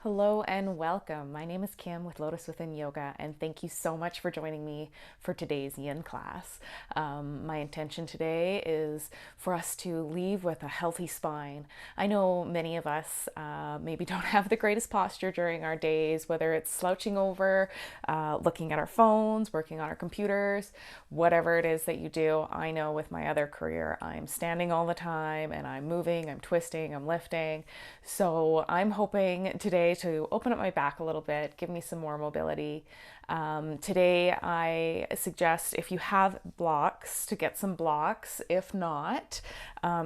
Hello and welcome. My name is Kim with Lotus Within Yoga, and thank you so much for joining me for today's yin class. My intention today is for us to leave with a healthy spine. I know many of us maybe don't have the greatest posture during our days, whether it's slouching over, looking at our phones, working on our computers, whatever it is that you do. I know with my other career, I'm standing all the time and I'm moving, I'm twisting, I'm lifting. So I'm hoping today to open up my back a little bit, give me some more mobility. Today, I suggest if you have blocks to get some blocks. If not,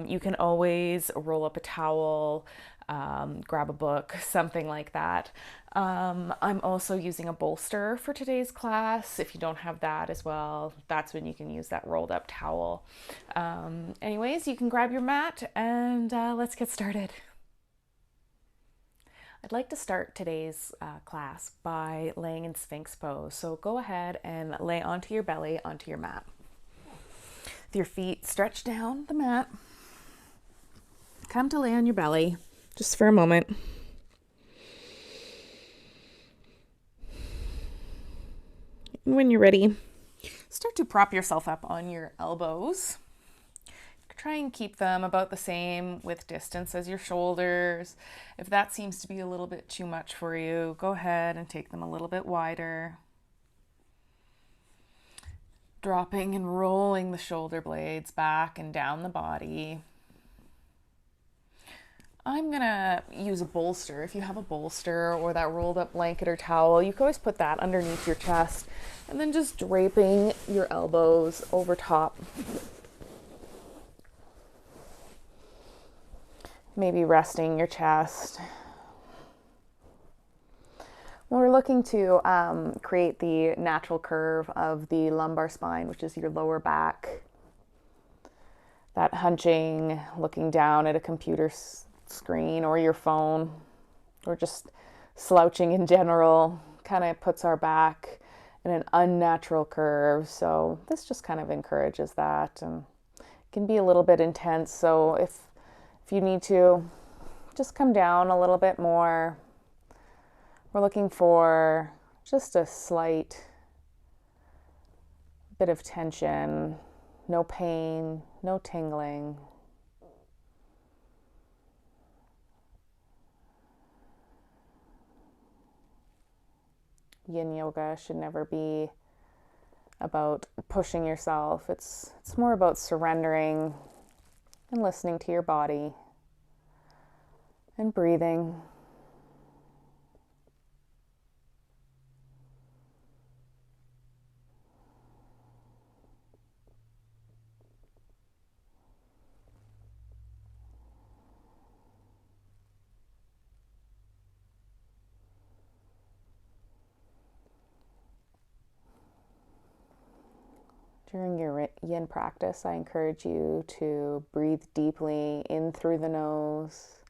you can always roll up a towel, grab a book, something like that. I'm also using a bolster for today's class. If you don't have that as well, that's when you can use that rolled up towel. Anyways, you can grab your mat and let's get started. I'd like to start today's class by laying in Sphinx pose. So go ahead and lay onto your belly, onto your mat. With your feet stretched down the mat, come to lay on your belly just for a moment. And when you're ready, start to prop yourself up on your elbows. Try and keep them about the same with distance as your shoulders. If that seems to be a little bit too much for you, go ahead and take them a little bit wider. Dropping and rolling the shoulder blades back and down the body. I'm gonna use a bolster. If you have a bolster or that rolled up blanket or towel, you can always put that underneath your chest and then just draping your elbows over top. Maybe resting your chest. We're looking to create the natural curve of the lumbar spine, which is your lower back. That hunching, looking down at a computer screen or your phone, or just slouching in general, kind of puts our back in an unnatural curve. So this just kind of encourages that, and can be a little bit intense. So if you need to, just come down a little bit more. We're looking for just a slight bit of tension, no pain, no tingling. Yin yoga should never be about pushing yourself. It's more about surrendering and listening to your body and breathing. During your yin practice, I encourage you to breathe deeply in through the nose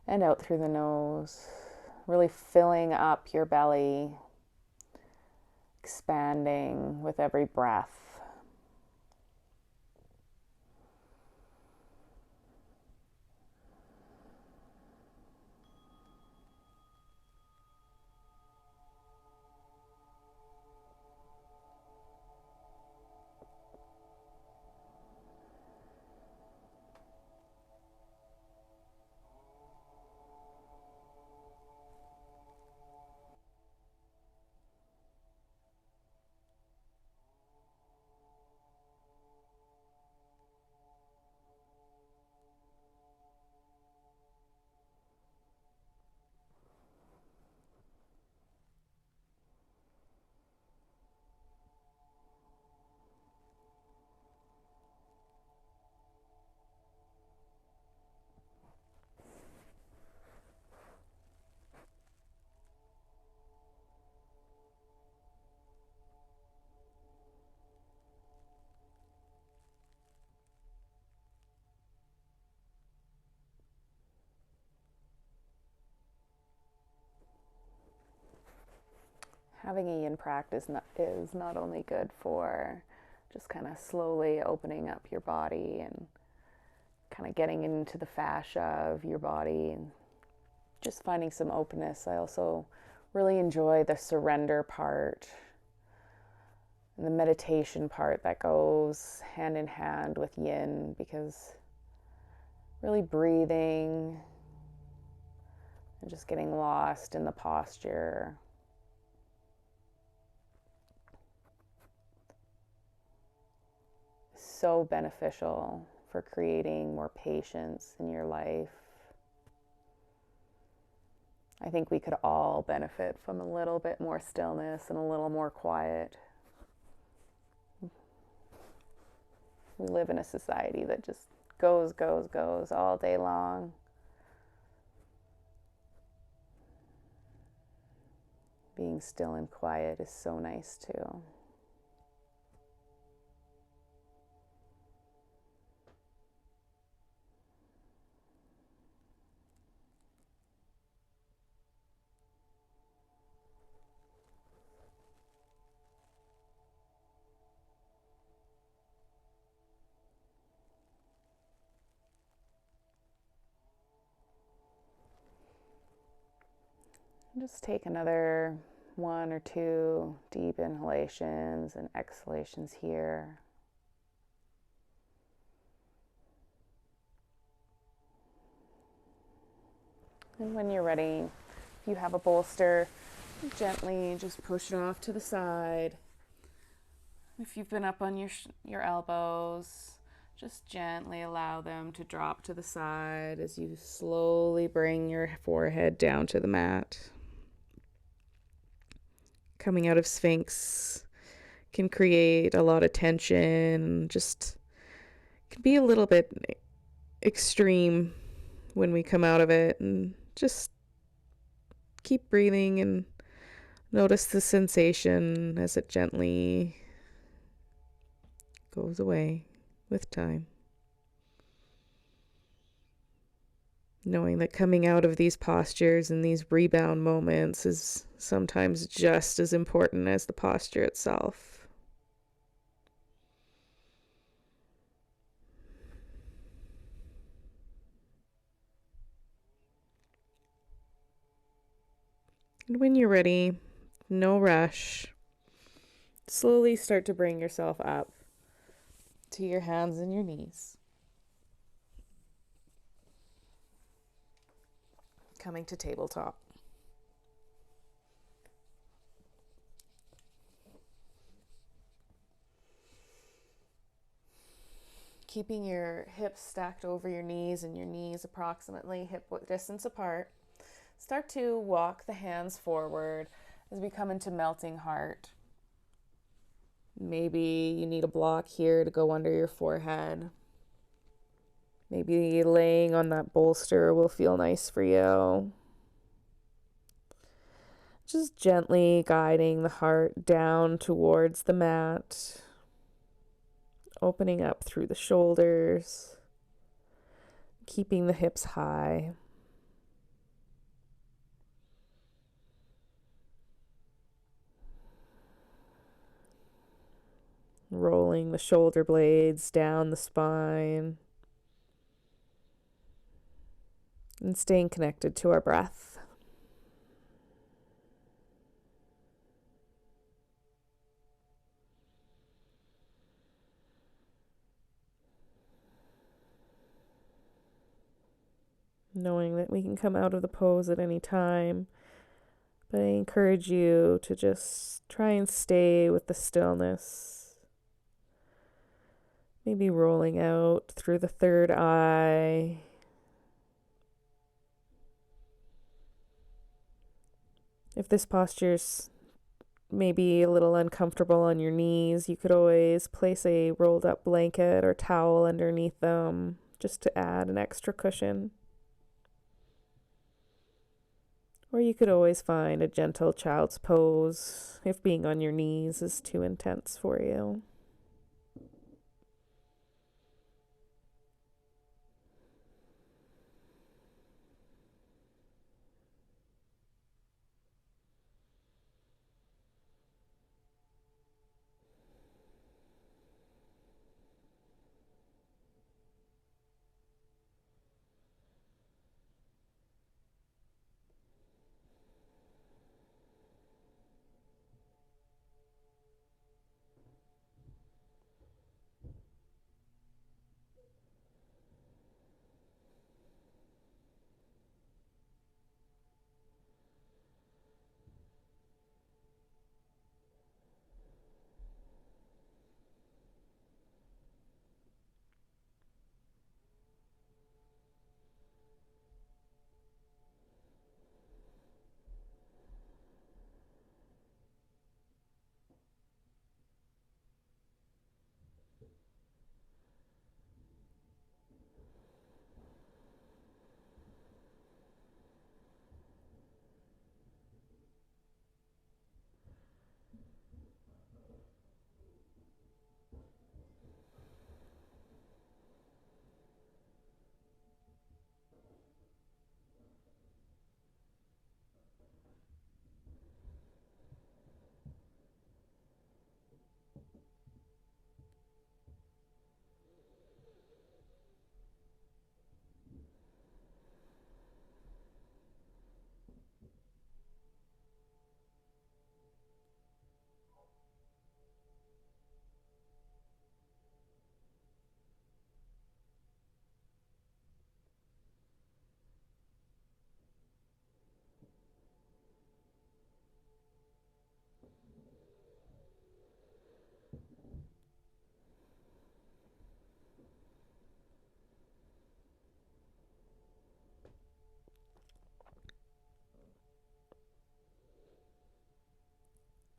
and out through the nose, really filling up your belly, expanding with every breath. Having a yin practice is not only good for just kind of slowly opening up your body and kind of getting into the fascia of your body and just finding some openness. I also really enjoy the surrender part and the meditation part that goes hand in hand with yin, because really breathing and just getting lost in the posture is so beneficial for creating more patience in your life. I think we could all benefit from a little bit more stillness and a little more quiet. We live in a society that just goes all day long. Being still and quiet is so nice too. Just take another 1 or 2 deep inhalations and exhalations here. And when you're ready, if you have a bolster, gently just push it off to the side. If you've been up on your elbows, just gently allow them to drop to the side as you slowly bring your forehead down to the mat. Coming out of Sphinx can create a lot of tension, just can be a little bit extreme when we come out of it, and just keep breathing and notice the sensation as it gently goes away with time. Knowing that coming out of these postures and these rebound moments is sometimes just as important as the posture itself. And when you're ready, no rush, slowly start to bring yourself up to your hands and your knees. Coming to tabletop. Keeping your hips stacked over your knees and your knees approximately hip distance apart. Start to walk the hands forward as we come into melting heart. Maybe you need a block here to go under your forehead. Maybe laying on that bolster will feel nice for you. Just gently guiding the heart down towards the mat, opening up through the shoulders, keeping the hips high. Rolling the shoulder blades down the spine. And staying connected to our breath. Knowing that we can come out of the pose at any time, but I encourage you to just try and stay with the stillness. Maybe rolling out through the third eye. If this posture's maybe a little uncomfortable on your knees, you could always place a rolled up blanket or towel underneath them just to add an extra cushion. Or you could always find a gentle child's pose if being on your knees is too intense for you.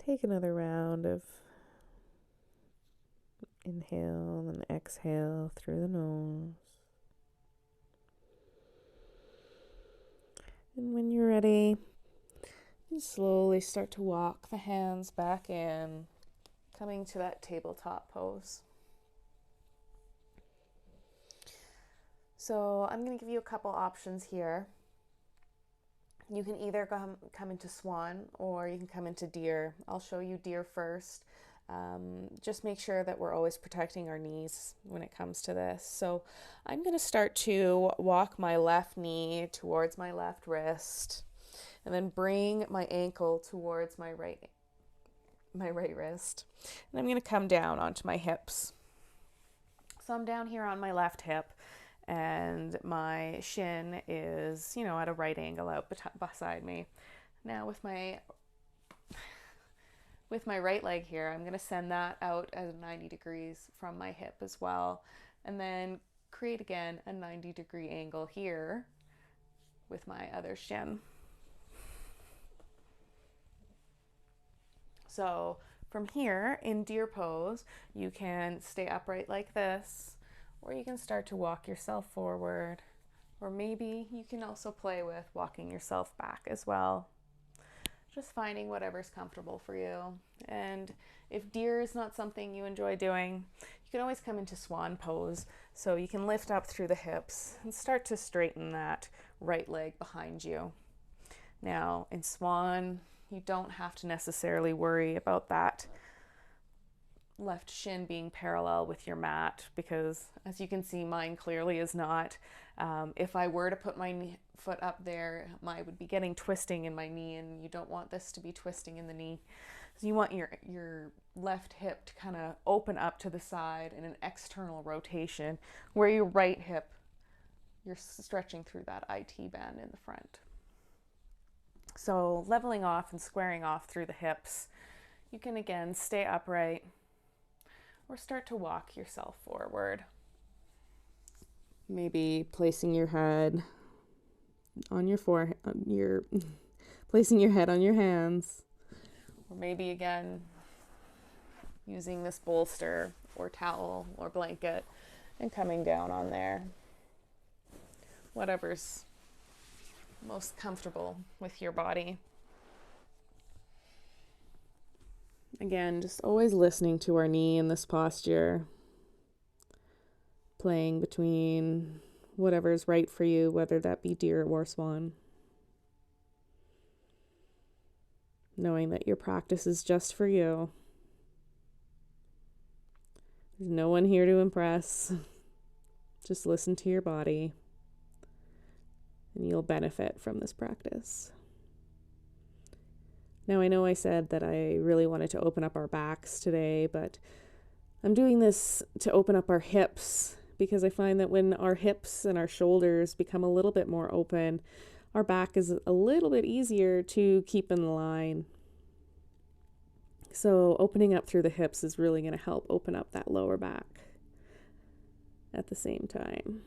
take another round of inhale and exhale through the nose. And when you're ready, you slowly start to walk the hands back in, coming to that tabletop pose. So I'm going to give you a couple options here. You can either come into swan or you can come into deer. I'll show you deer first. Just make sure that we're always protecting our knees when it comes to this. So I'm going to start to walk my left knee towards my left wrist and then bring my ankle towards my right wrist. And I'm going to come down onto my hips. So I'm down here on my left hip and my shin is, at a right angle out beside me. Now with my right leg here, I'm going to send that out at 90 degrees from my hip as well. And then create again a 90-degree angle here with my other shin. So from here in deer pose, you can stay upright like this, or you can start to walk yourself forward, or maybe you can also play with walking yourself back as well. Just finding whatever's comfortable for you. And if deer is not something you enjoy doing, you can always come into swan pose. So you can lift up through the hips and start to straighten that right leg behind you. Now in swan, you don't have to necessarily worry about that left shin being parallel with your mat, because as you can see, mine clearly is not. If I were to put my foot up there, I would be getting twisting in my knee, and you don't want this to be twisting in the knee. So you want your left hip to kind of open up to the side in an external rotation, where your right hip, you're stretching through that IT band in the front. So leveling off and squaring off through the hips, you can again stay upright or start to walk yourself forward. Maybe placing your head on your forehead, placing your head on your hands, or maybe again using this bolster or towel or blanket and coming down on there. Whatever's most comfortable with your body. Again, just always listening to our knee in this posture, playing between whatever is right for you, whether that be deer or swan. Knowing that your practice is just for you. There's no one here to impress. Just listen to your body, and you'll benefit from this practice. Now, I know I said that I really wanted to open up our backs today, but I'm doing this to open up our hips, because I find that when our hips and our shoulders become a little bit more open, our back is a little bit easier to keep in line. So opening up through the hips is really going to help open up that lower back at the same time.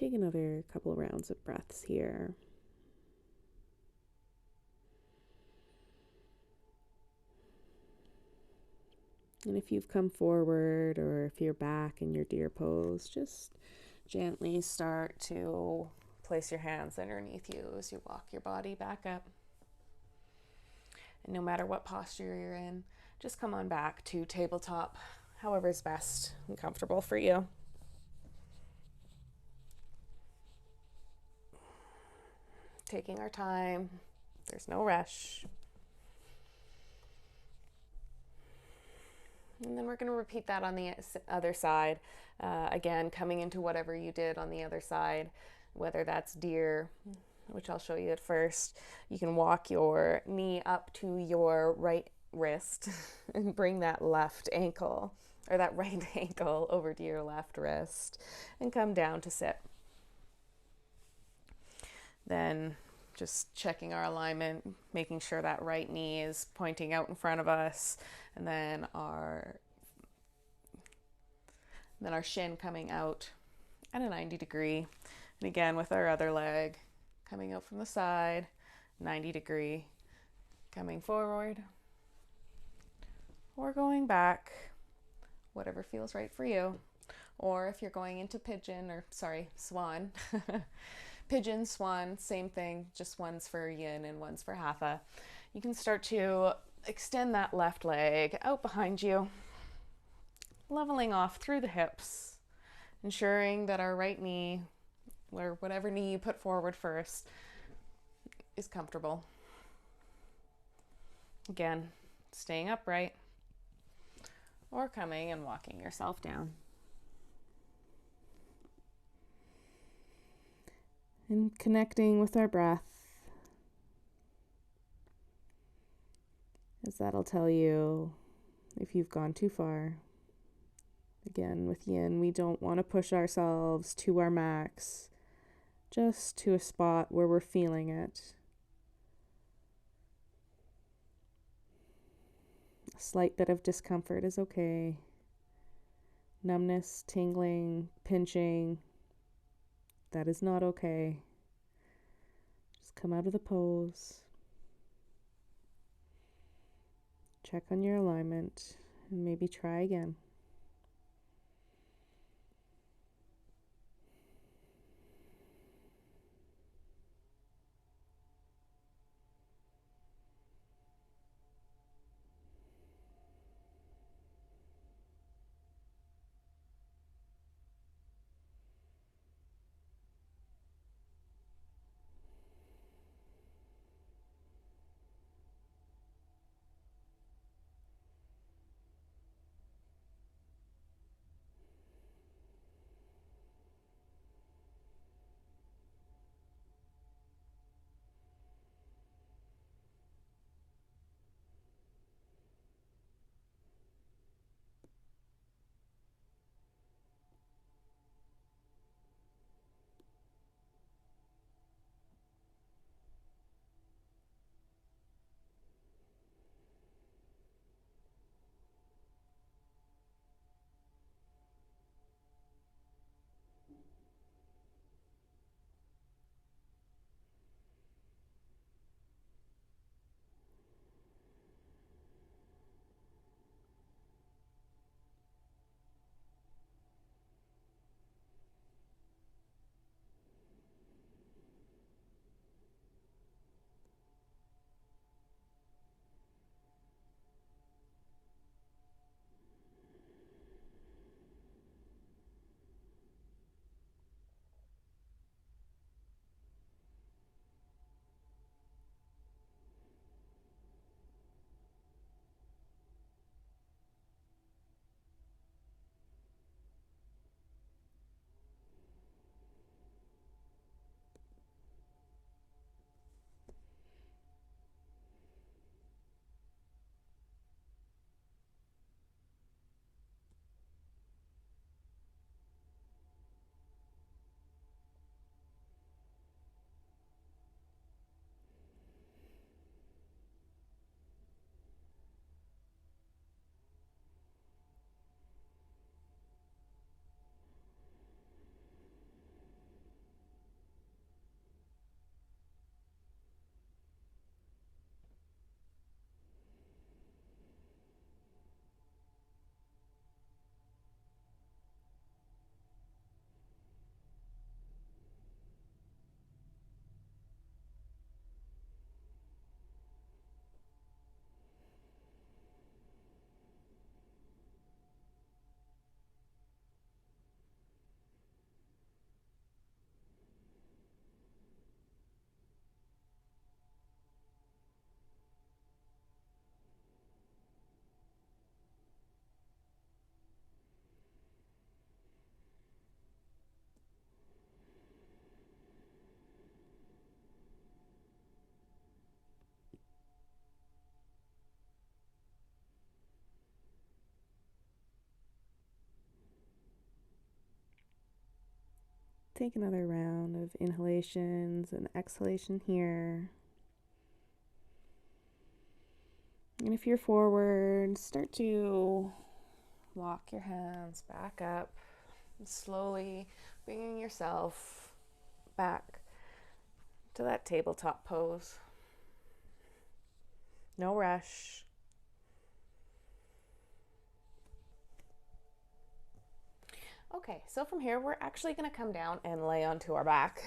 take another couple rounds of breaths here. And if you've come forward or if you're back in your deer pose, just gently start to place your hands underneath you as you walk your body back up. And no matter what posture you're in, just come on back to tabletop, however is best and comfortable for you. Taking our time, there's no rush. And then we're going to repeat that on the other side. Again, coming into whatever you did on the other side, whether that's deer, which I'll show you at first. You can walk your knee up to your right wrist and bring that left ankle or that right ankle over to your left wrist and come down to sit. Then just checking our alignment, making sure that right knee is pointing out in front of us, and then our shin coming out at a 90 degree. And again, with our other leg coming out from the side, 90 degree, coming forward or going back, whatever feels right for you. Or if you're going into swan, pigeon, swan, same thing, just one's for yin and one's for hatha. You can start to extend that left leg out behind you, leveling off through the hips, ensuring that our right knee, or whatever knee you put forward first, is comfortable. Again, staying upright or coming and walking yourself down. And connecting with our breath, as that'll tell you if you've gone too far. Again, with yin, we don't want to push ourselves to our max, just to a spot where we're feeling it. A slight bit of discomfort is okay. Numbness, tingling, pinching, that is not okay. Just come out of the pose. Check on your alignment and maybe try again. take another round of inhalations and exhalation here. And if you're forward, start to walk your hands back up, slowly bringing yourself back to that tabletop pose. No rush. Okay, so from here, we're actually going to come down and lay onto our back.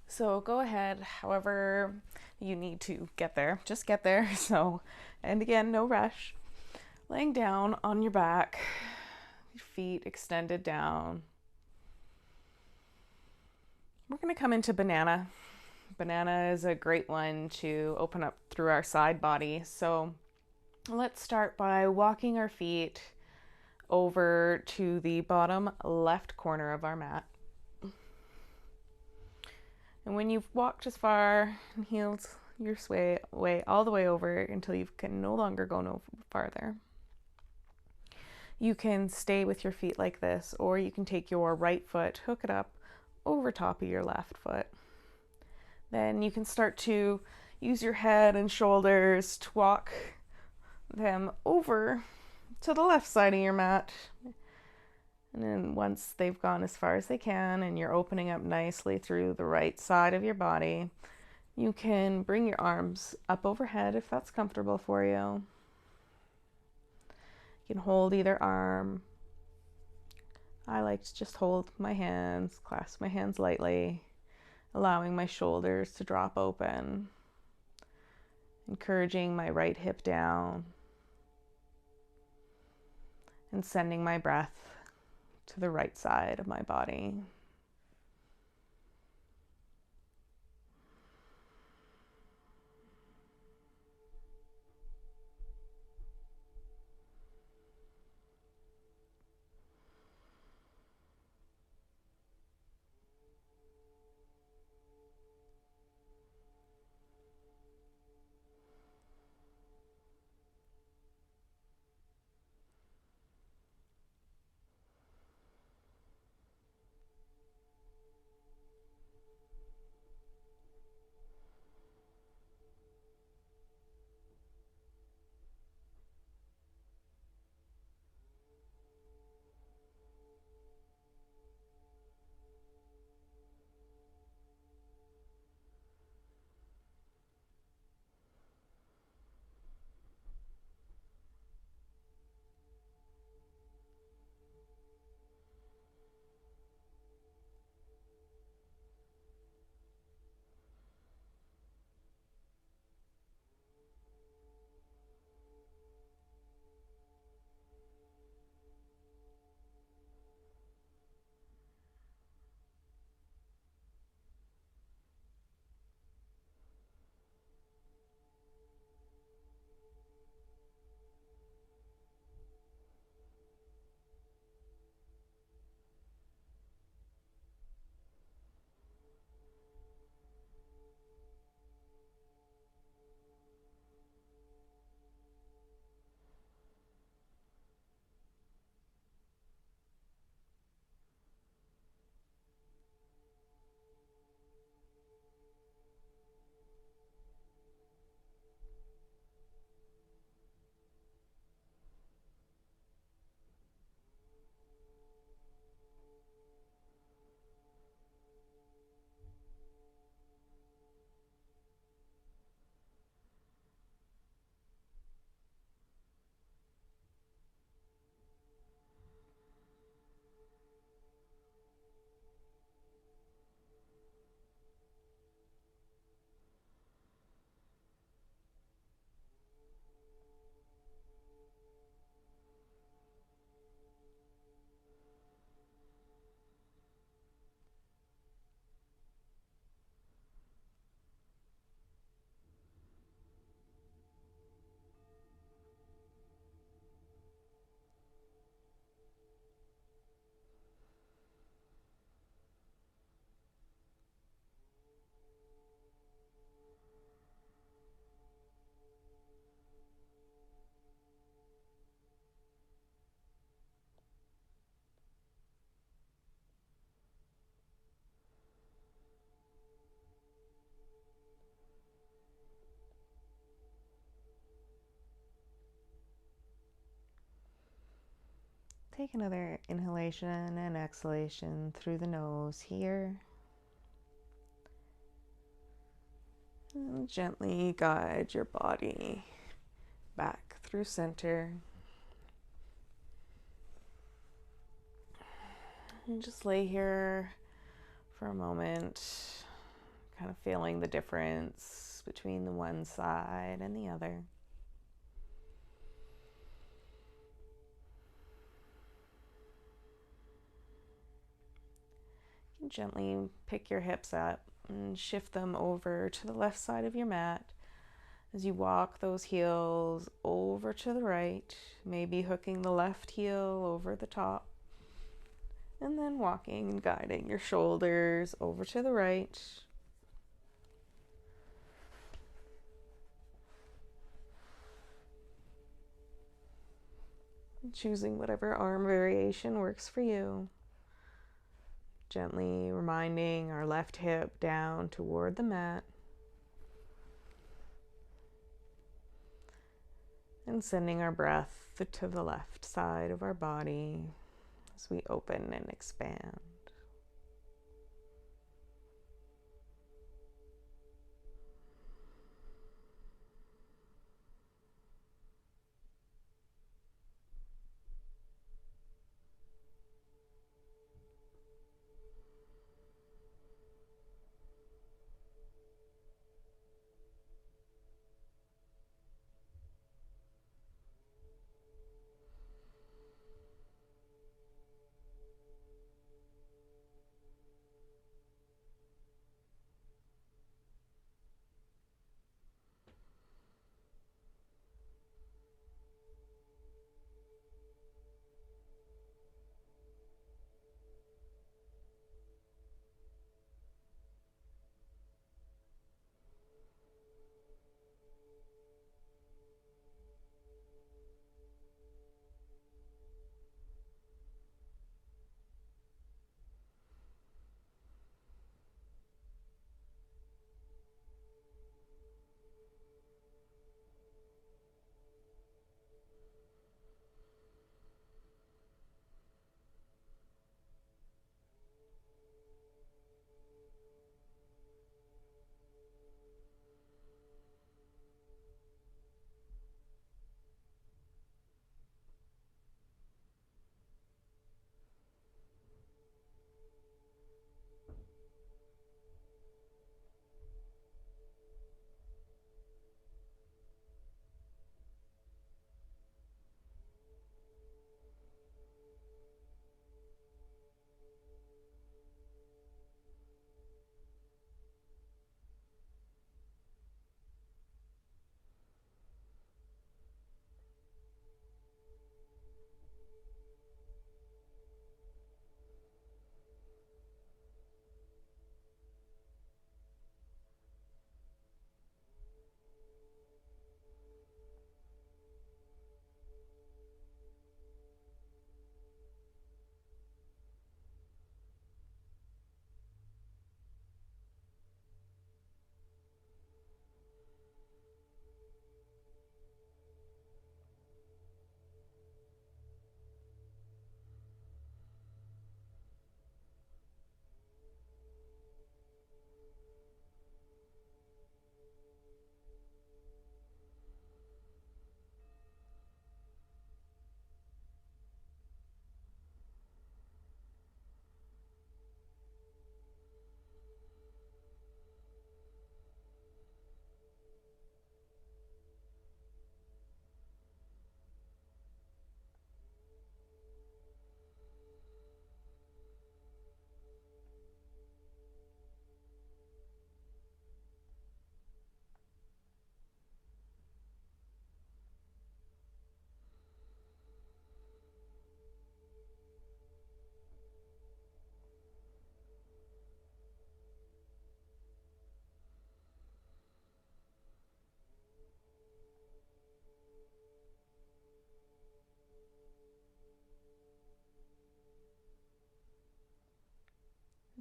So go ahead, however you need to get there, just get there. So, and again, no rush. Laying down on your back, your feet extended down. We're going to come into banana. Banana is a great one to open up through our side body. So let's start by walking our feet over to the bottom left corner of our mat. And when you've walked as far and healed your way all the way over until you can no longer go no farther, you can stay with your feet like this, or you can take your right foot, hook it up over top of your left foot. Then you can start to use your head and shoulders to walk them over to the left side of your mat. And then once they've gone as far as they can and you're opening up nicely through the right side of your body, you can bring your arms up overhead if that's comfortable for you. You can hold either arm. I like to just hold my hands, clasp my hands lightly, allowing my shoulders to drop open, encouraging my right hip down, and sending my breath to the right side of my body. Take another inhalation and exhalation through the nose here. And gently guide your body back through center. And just lay here for a moment, kind of feeling the difference between the one side and the other. You can gently pick your hips up and shift them over to the left side of your mat as you walk those heels over to the right, maybe hooking the left heel over the top, and then walking and guiding your shoulders over to the right. Choosing whatever arm variation works for you. Gently reminding our left hip down toward the mat. And sending our breath to the left side of our body as we open and expand.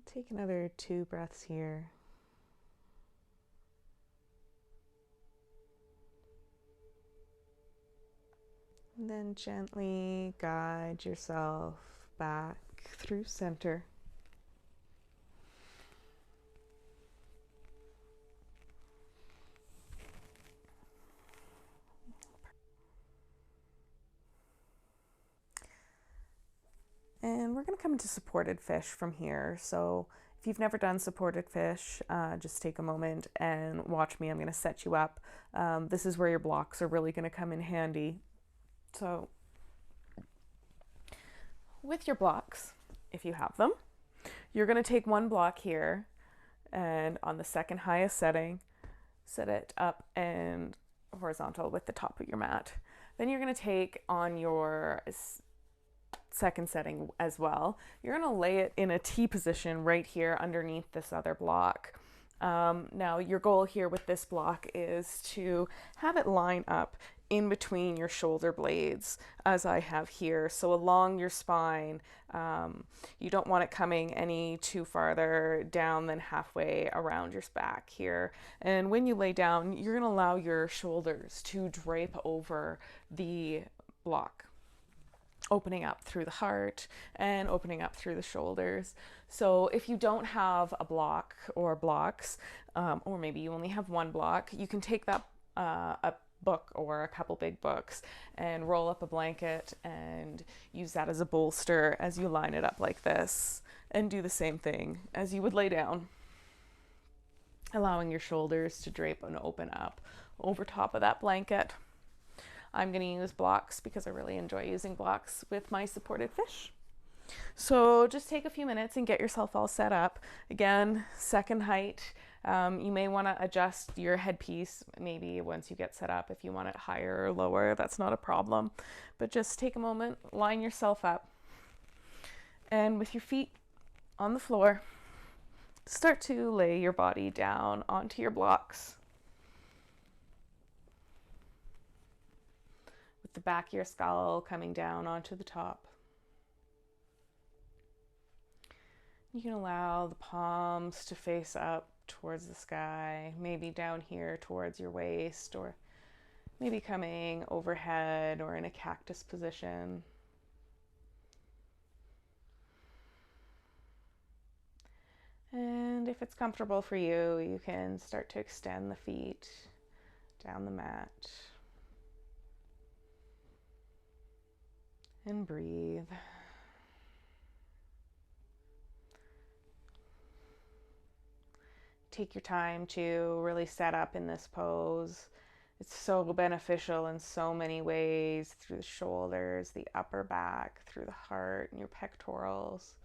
Take another 2 breaths here. And then gently guide yourself back through center. And we're going to come into supported fish from here. So if you've never done supported fish, just take a moment and watch me. I'm going to set you up. This is where your blocks are really going to come in handy. So with your blocks, if you have them, you're going to take one block here and on the second highest setting, set it up and horizontal with the top of your mat. Then you're going to take on your second setting as well. You're going to lay it in a T position right here underneath this other block. Now your goal here with this block is to have it line up in between your shoulder blades as I have here, so along your spine. You don't want it coming any too farther down than halfway around your back here. And when you lay down, you're going to allow your shoulders to drape over the block, opening up through the heart and opening up through the shoulders. So if you don't have a block or blocks, or maybe you only have one block, you can take that a book or a couple big books and roll up a blanket and use that as a bolster as you line it up like this, and do the same thing as you would lay down, allowing your shoulders to drape and open up over top of that blanket. I'm going to use blocks because I really enjoy using blocks with my supported fish. So just take a few minutes and get yourself all set up. Again, second height. You may want to adjust your headpiece maybe once you get set up. If you want it higher or lower, that's not a problem. But just take a moment, line yourself up, and with your feet on the floor, start to lay your body down onto your blocks. The back of your skull coming down onto the top. You can allow the palms to face up towards the sky, maybe down here towards your waist, or maybe coming overhead or in a cactus position. And if it's comfortable for you, you can start to extend the feet down the mat. And breathe. Take your time to really set up in this pose. It's so beneficial in so many ways, through the shoulders, the upper back, through the heart and your pectorals.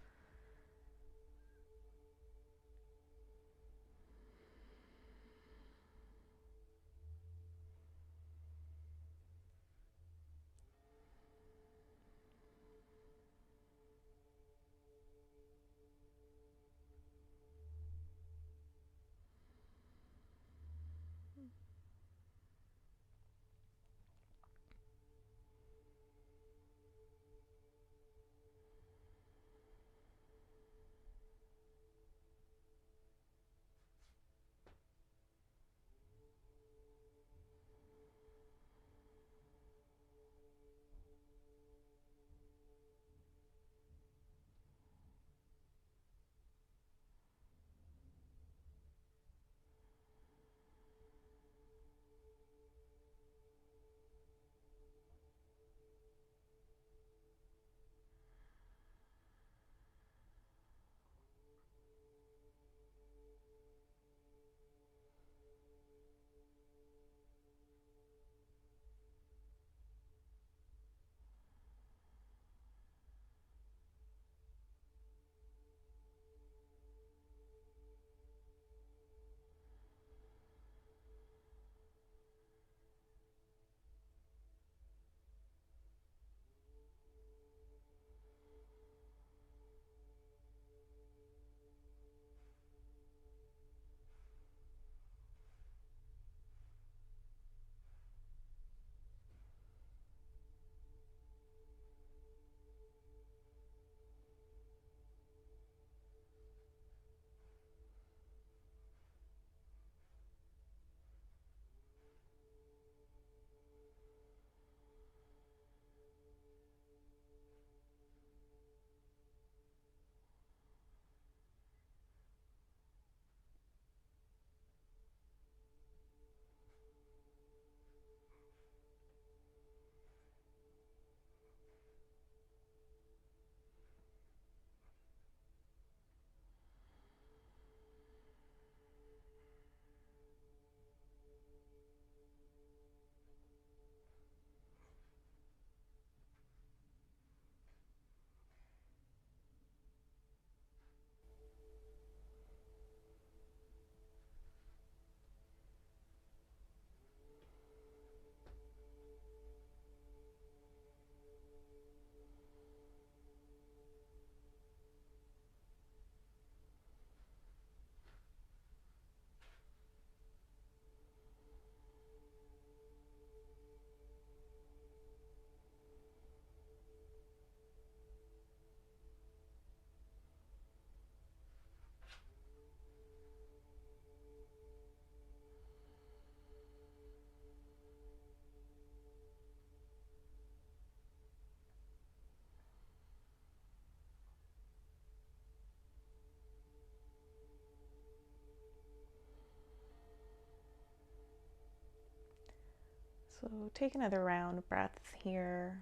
So take another round of breaths here.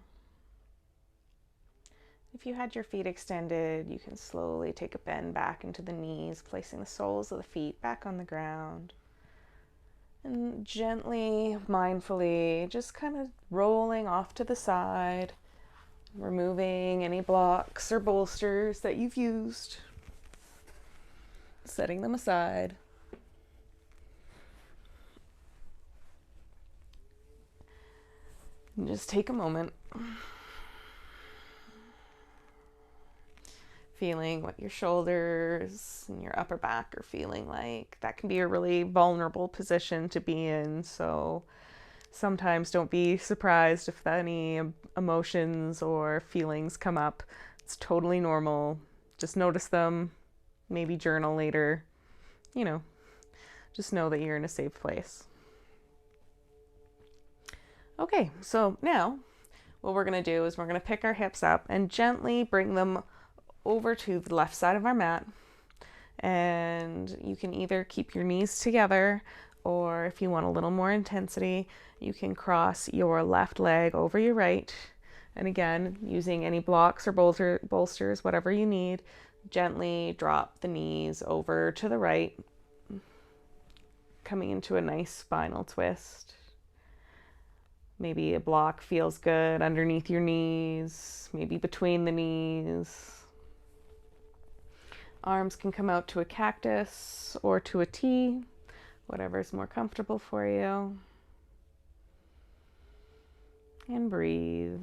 If you had your feet extended, you can slowly take a bend back into the knees, placing the soles of the feet back on the ground. And gently, mindfully, just kind of rolling off to the side, removing any blocks or bolsters that you've used, setting them aside. And just take a moment, feeling what your shoulders and your upper back are feeling like. That can be a really vulnerable position to be in, so sometimes don't be surprised if any emotions or feelings come up. It's totally normal. Just notice them, maybe journal later. Just know that you're in a safe place. Okay, so now what we're going to do is we're going to pick our hips up and gently bring them over to the left side of our mat. And you can either keep your knees together, or if you want a little more intensity, you can cross your left leg over your right. And again, using any blocks or bolsters, whatever you need, gently drop the knees over to the right, coming into a nice spinal twist. Maybe a block feels good underneath your knees, maybe between the knees. Arms can come out to a cactus or to a T, whatever's more comfortable for you. And breathe.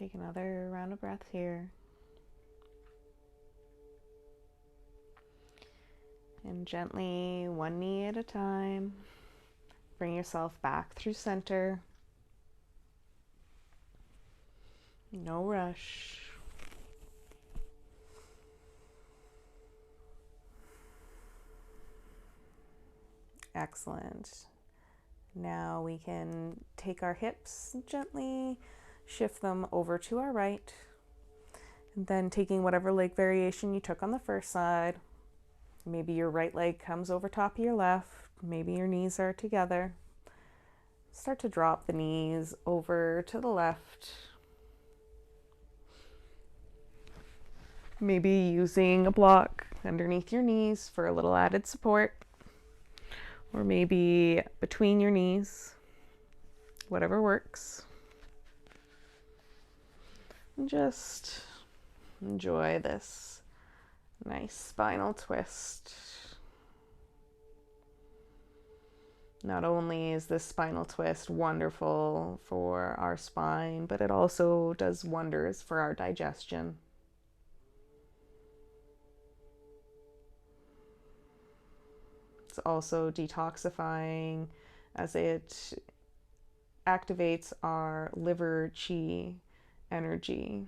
Take another round of breath here. And gently, one knee at a time, bring yourself back through center. No rush. Excellent. Now we can take our hips and gently shift them over to our right. And then taking whatever leg variation you took on the first side. Maybe your right leg comes over top of your left. Maybe your knees are together. Start to drop the knees over to the left. Maybe using a block underneath your knees for a little added support. Or maybe between your knees. Whatever works. And just enjoy this nice spinal twist. Not only is this spinal twist wonderful for our spine, but it also does wonders for our digestion. It's also detoxifying as it activates our liver chi energy.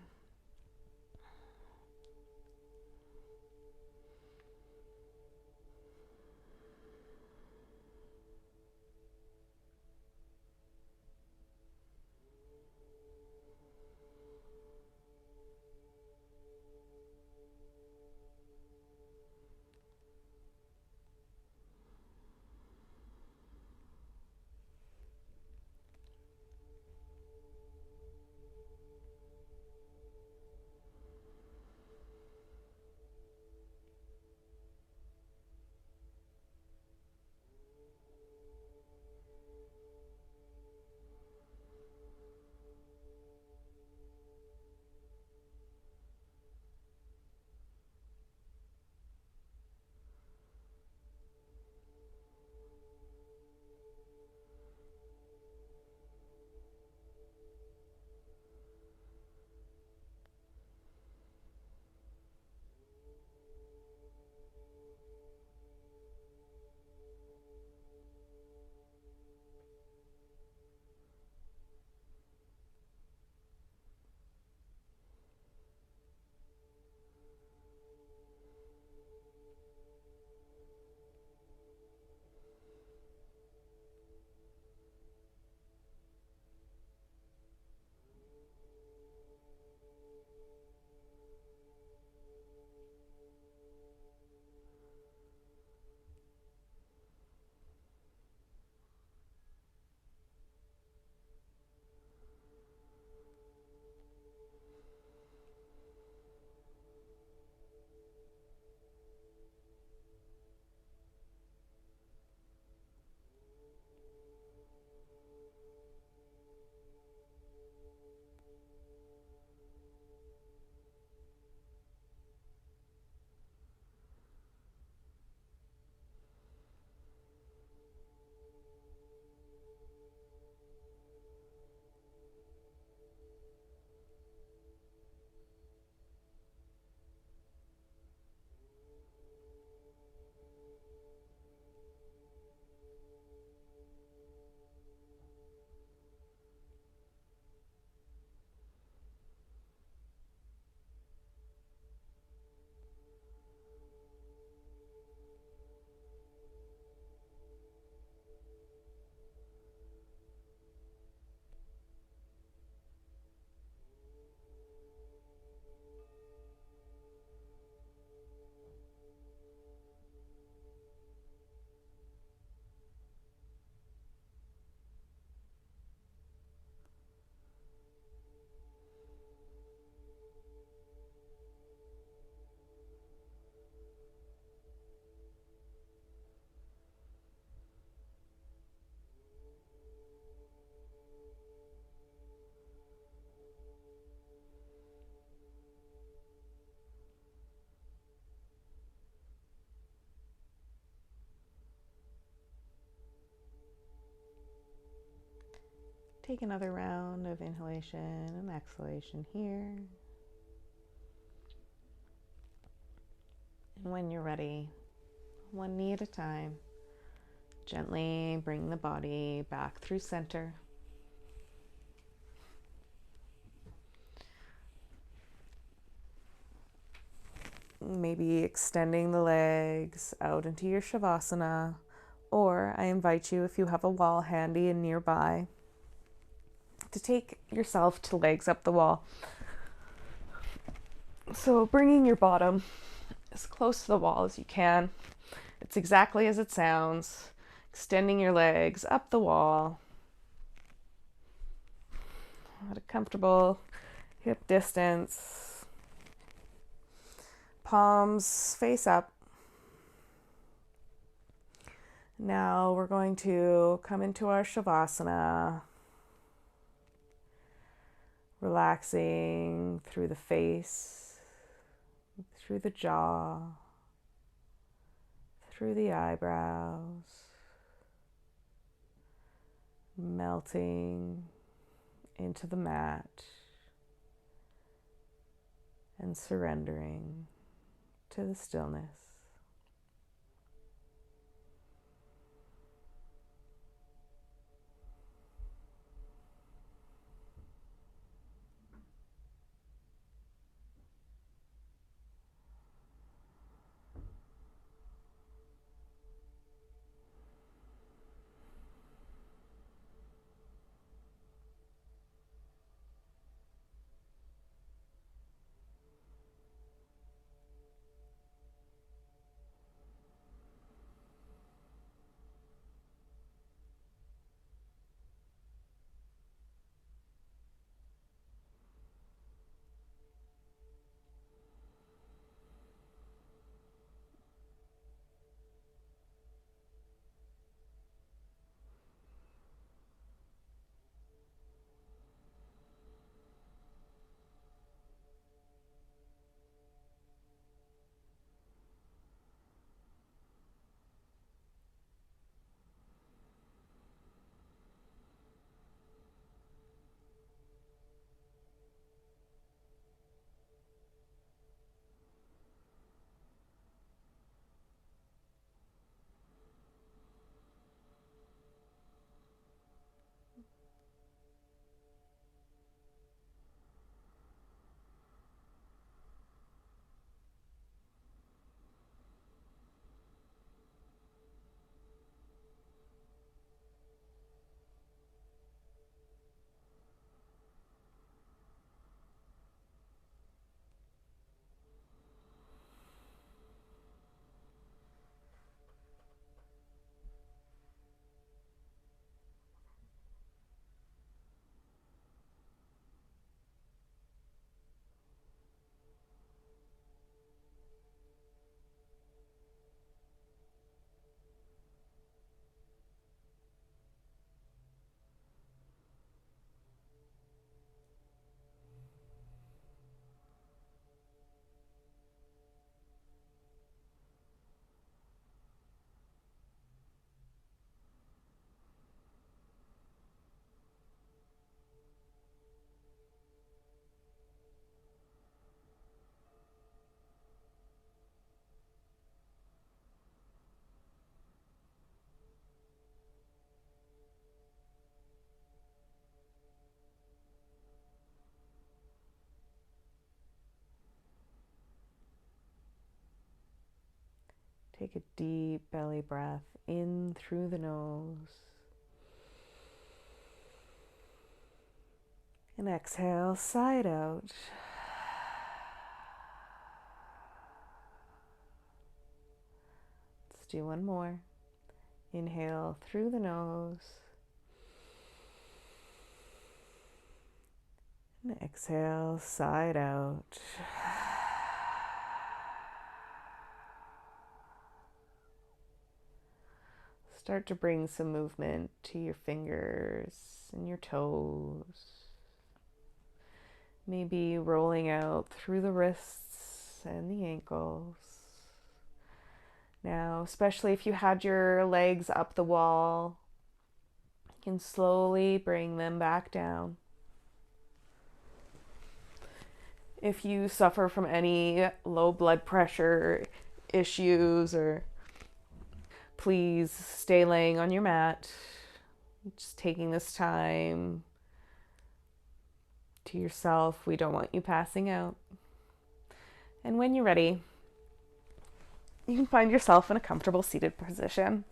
Take another round of inhalation and exhalation here. And when you're ready, one knee at a time, gently bring the body back through center. Maybe extending the legs out into your Shavasana, Or I invite you, if you have a wall handy and nearby, to take yourself to legs up the wall. So bringing your bottom as close to the wall as you can. It's exactly as it sounds. Extending your legs up the wall at a comfortable hip distance. Palms face up. Now we're going to come into our Shavasana, relaxing through the face, through the jaw, through the eyebrows, melting into the mat and surrendering to the stillness. Take a deep belly breath in through the nose. And exhale, side out. Let's do one more. Inhale through the nose. And exhale, side out. Start to bring some movement to your fingers and your toes. Maybe rolling out through the wrists and the ankles. Now, especially if you had your legs up the wall, you can slowly bring them back down. If you suffer from any low blood pressure issues, or please stay laying on your mat, just taking this time to yourself. We don't want you passing out. And when you're ready, you can find yourself in a comfortable seated position.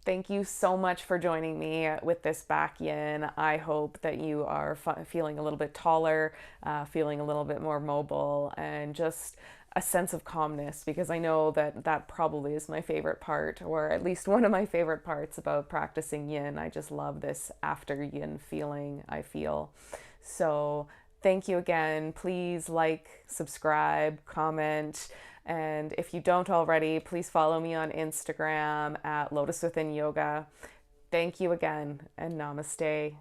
Thank you so much for joining me with this back yin. I hope that you are feeling a little bit taller, feeling a little bit more mobile, and just a sense of calmness, because I know that that probably is my favorite part, or at least one of my favorite parts about practicing yin. I just love this after yin feeling I feel. So thank you again. Please like, subscribe, comment. And if you don't already, please follow me on Instagram at Lotus Within Yoga. Thank you again, and namaste.